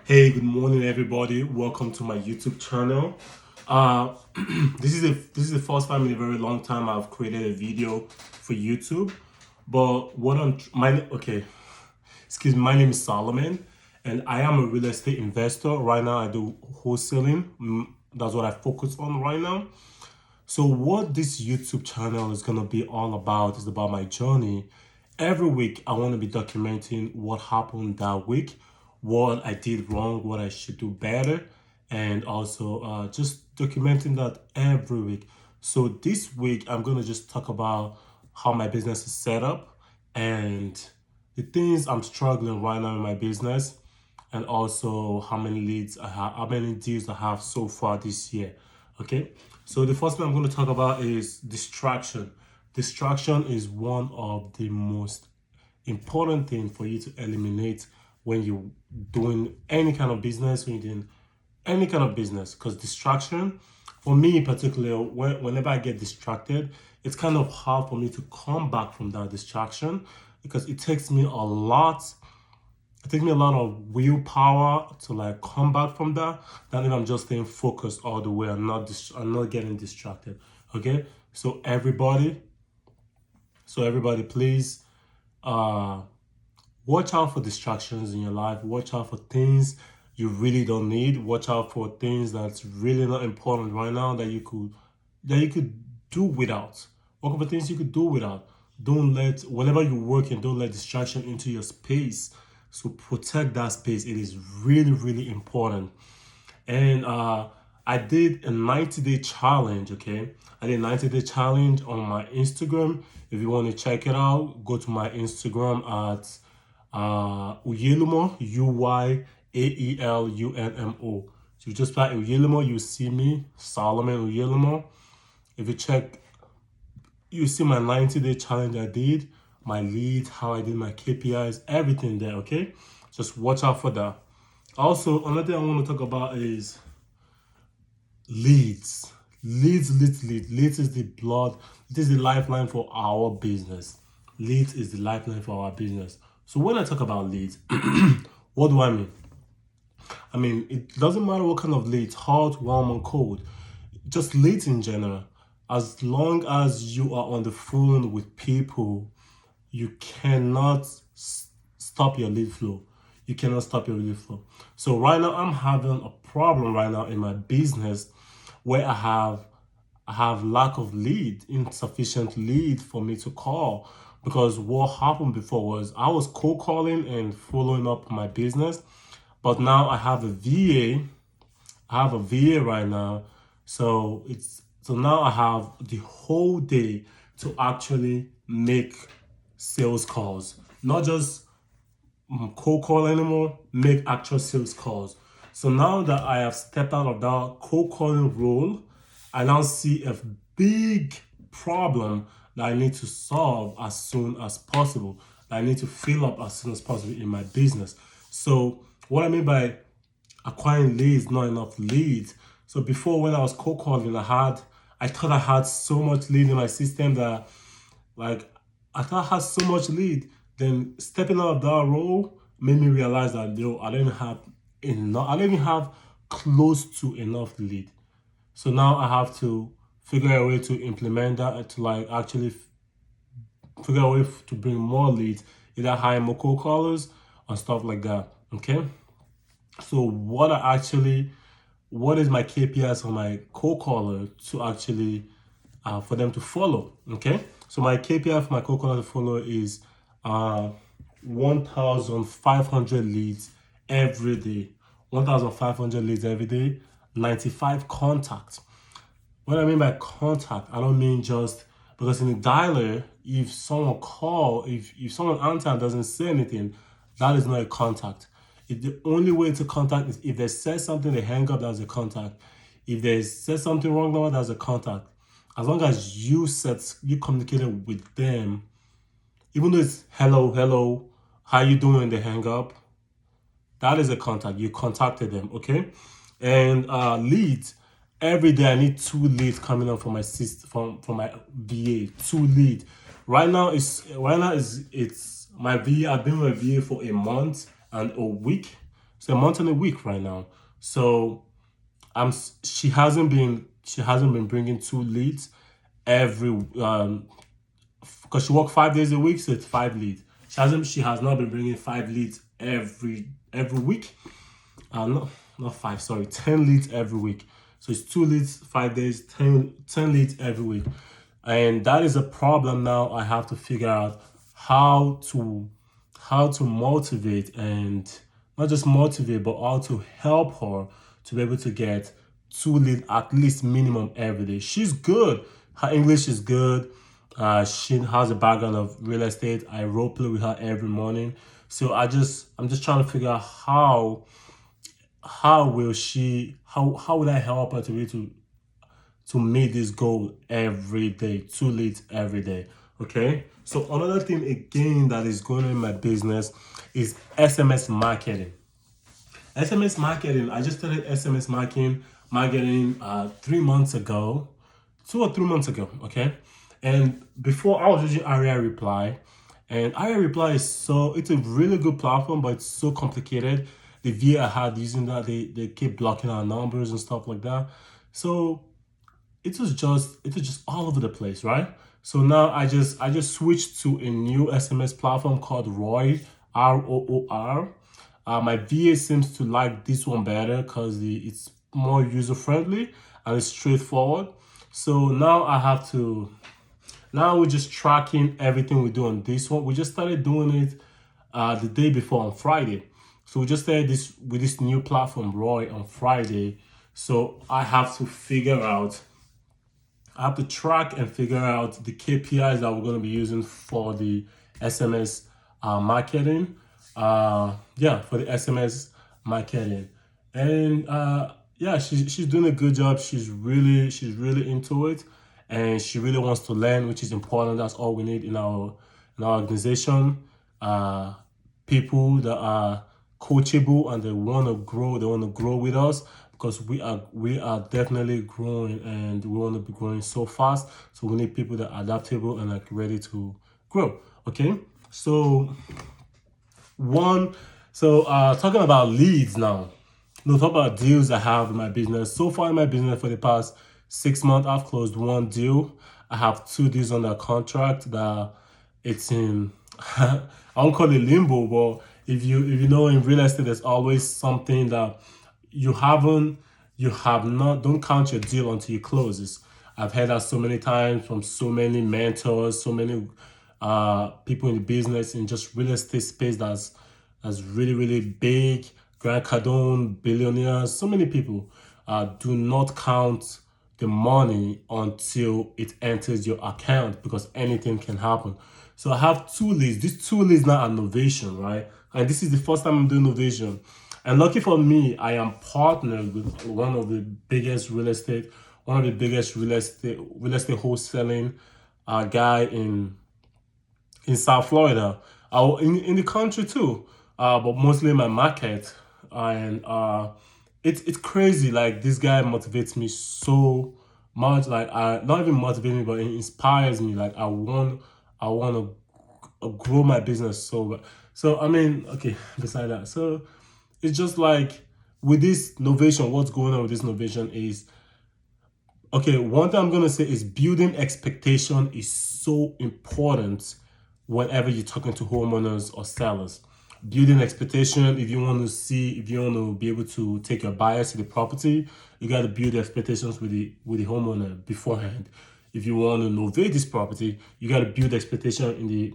Hey, good morning, everybody. Welcome to my YouTube channel. Uh, this is the first time in a very long time I've created a video for YouTube. But what I'm my okay, excuse me, my name is Solomon, and I am a real estate investor. Right now, I do wholesaling. That's what I focus on right now. So what this YouTube channel is going to be all about is about my journey. Every week, I want to be documenting what happened that week, what I did wrong, what I should do better, and also just documenting that every week. So this week, I'm going to just talk about how my business is set up and the things I'm struggling right now in my business, and also how many leads I have, how many deals I have so far this year. Okay, so the first thing I'm going to talk about is distraction. Distraction is one of the most important thing for you to eliminate when you're doing any kind of business, when you're doing any kind of business, because distraction, for me in particular, whenever I get distracted, it's kind of hard for me to come back from that distraction because it takes me a lot of willpower to like come back from that than if I'm just staying focused all the way and I'm not getting distracted. Okay, so everybody, please uh watch out for distractions in your life. Watch out for things you really don't need. Watch out for things that's really not important right now that you could do without. Work for things you could do without. Don't let whenever you're working, don't let distraction into your space. So protect that space. It is really, really important. And I did a 90-day challenge. Okay, I did a 90-day challenge on my Instagram. If you want to check it out, go to my Instagram at Uyaelunmo, Uyaelunmo. So you just type Uyaelunmo, you see me, Solomon Uyaelunmo. If you check, you see my 90-day challenge I did, my leads, how I did my KPIs, everything there. Okay, just watch out for that. Also, another thing I want to talk about is leads. Leads is the blood. It is the lifeline for our business. Leads is the lifeline for our business. So when I talk about leads, what do I mean? I mean, it doesn't matter what kind of leads, hot, warm, or cold. Just leads in general. As long as you are on the phone with people, you cannot stop your lead flow. You cannot stop your lead flow. So right now I'm having a problem right now in my business where I have lack of lead, insufficient lead for me to call. Because what happened before was I was cold calling and following up my business, but now I have a VA. I have a VA right now, so now I have the whole day to actually make sales calls, not just cold call anymore, make actual sales calls. So now that I have stepped out of that cold calling role, I now see a big problem that I need to solve as soon as possible. That I need to fill up as soon as possible in my business. So what I mean by acquiring leads, not enough leads. So before, when I was cold calling, I thought I had so much lead in my system that, like, I thought I had so much lead. Then stepping out of that role made me realize that I don't have enough. I don't even have close to enough lead. So now I have to figure out a way to implement that to like actually figure out a way to bring more leads, either hire more cold callers or stuff like that. Okay. So what is my KPIs for my cold caller to actually for them to follow? Okay, so my KPI for my cold caller to follow is 1,500 leads every day. 1,500 leads every day. 95 contacts. What I mean by contact, I don't mean just because in the dialer, if someone answers and doesn't say anything, that is not a contact. The only way to contact is if they say something, they hang up, that's a contact. If they say something wrong, no, that's a contact. As long as you communicated with them, even though it's hello, hello, how you doing, they hang up, that is a contact. You contacted them, okay? And leads. Every day I need 2 leads coming up from my system from my VA. 2 leads. Right now is it's my VA. I've been with VA for a month and a week. It's a month and a week right now. So she hasn't been bringing two leads every because she works 5 days a week, so it's five leads. She has not been bringing five leads every week. Not five, sorry, 10 leads every week. So it's 2 leads 5 days, 10 leads every week. And that is a problem now. I have to figure out how to motivate, and not just motivate, but how to help her to be able to get 2 leads at least minimum every day. She's good. Her English is good. She has a background of real estate. I role play with her every morning. So I'm just trying to figure out how would I help her to be to meet this goal every day, 2 leads every day. Okay. So another thing again that is going on in my business is SMS marketing. SMS marketing. I just started SMS marketing 3 months ago, 2 or 3 months ago. Okay. And before I was using Aria Reply, and Aria Reply it's a really good platform, but it's so complicated. The VA I had using that, they keep blocking our numbers and stuff like that. So it was just all over the place, right? So now I just switched to a new SMS platform called Roy, ROOR. My VA seems to like this one better because it's more user friendly and it's straightforward. So now we're just tracking everything we do on this one. We just started doing it the day before on Friday. So we just started this with this new platform, Roy, on Friday. So I have to track and figure out the KPIs that we're going to be using for the SMS marketing. Yeah, for the SMS marketing, and yeah, she's doing a good job. She's really into it, and she really wants to learn, which is important. That's all we need in our organization. Uh, People that are coachable and they want to grow. They want to grow with us because we are definitely growing and we want to be growing so fast. So we need people that are adaptable and like ready to grow. Okay, so one, talking about leads now. No, talk about deals I have in my business. So far in my business for the past 6 months, I've closed one deal. I have 2 deals under contract that it's in I won't call it limbo, but if you know in real estate there's always something that you haven't you have not don't count your deal until you closes. I've heard that so many times from so many mentors, so many people in the business in just real estate space that's really really big. Grant Cardone, billionaires, so many people do not count the money until it enters your account because anything can happen. So I have 2 leads. These 2 leads now are novation, right? And this is the first time I'm doing novation. And lucky for me, I am partnered with one of the biggest real estate wholesaling guy in South Florida, in the country too, but mostly in my market. And it's crazy. Like this guy motivates me so much. Like not even motivates me, but it inspires me. Like I want to grow my business so I mean, okay. Beside that, so it's just like with this novation, what's going on with this novation is okay, one thing I'm gonna say is building expectation is so important whenever you're talking to homeowners or sellers. Building expectation, if you want to be able to take your buyers to the property, you got to build expectations with the homeowner beforehand. If you want to novate this property, you got to build expectation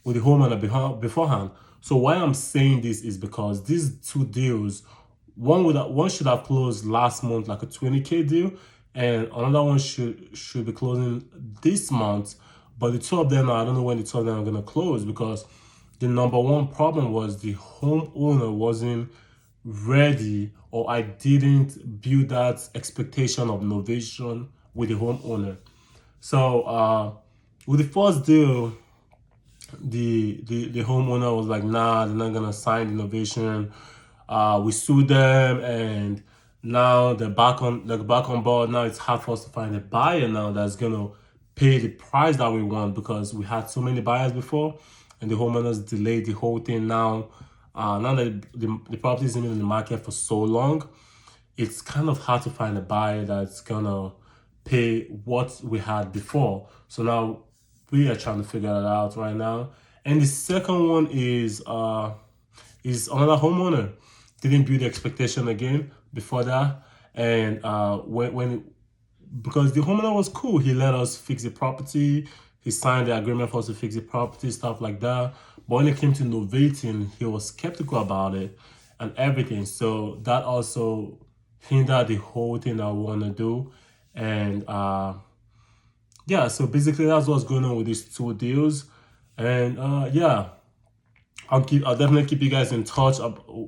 with the homeowner beforehand. So why I'm saying this is because these 2 deals, one should have closed last month, like a 20K deal, and another one should be closing this month. But the two of them, I don't know when the two of them are gonna close because the number one problem was the homeowner wasn't ready, or I didn't build that expectation of novation with the homeowner. So with the first deal, the homeowner was like, nah, they're not gonna sign the novation. We sued them, and now they're back on board. Now it's hard for us to find a buyer now that's gonna pay the price that we want because we had so many buyers before, and the homeowners delayed the whole thing. Now Now that the property isn't in the market for so long, it's kind of hard to find a buyer that's gonna pay what we had before. So now we are trying to figure that out right now. And the second one is another homeowner didn't build expectation again before that, and when because the homeowner was cool. He let us fix the property. He signed the agreement for us to fix the property, stuff like that. But when it came to novating, he was skeptical about it and everything. So that also hindered the whole thing that we want to do. And yeah, so basically that's what's going on with these two deals. And yeah, I'll definitely keep you guys in touch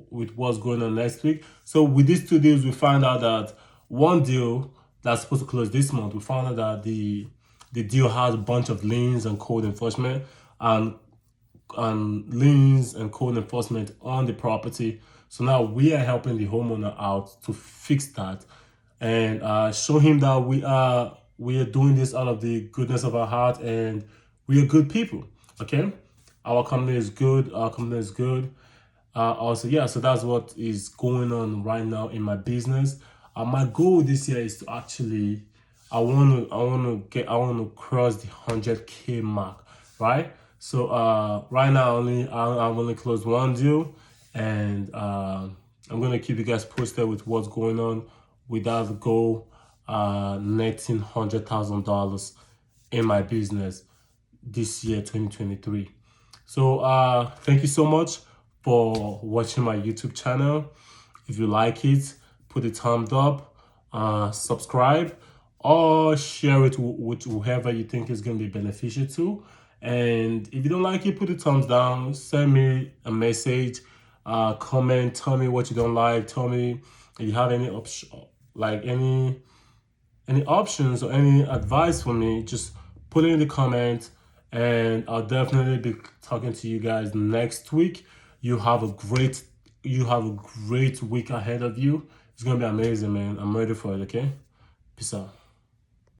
with what's going on next week. So with these two deals, we found out that one deal that's supposed to close this month, we found out that the deal has a bunch of liens and code enforcement and liens and code enforcement on the property. So now we are helping the homeowner out to fix that and show him that we are doing this out of the goodness of our heart and we are good people. Okay, our company is good. Our company is good. Also, yeah. So that's what is going on right now in my business. My goal this year is to actually, I want to cross the 100K mark, right? So right now I've only closed one deal, and I'm gonna keep you guys posted with what's going on with that goal, netting $100,000 in my business this year, 2023. So thank you so much for watching my YouTube channel. If you like it, put a thumbs up, subscribe, or share it with whoever you think is going to be beneficial to. And if you don't like it, put a thumbs down, send me a message, comment, tell me what you don't like, tell me if you have any option, like any options or any advice for me, just put it in the comments and I'll definitely be talking to you guys next week. You have a great week ahead of you. It's gonna be amazing, man. I'm ready for it, okay? Peace out.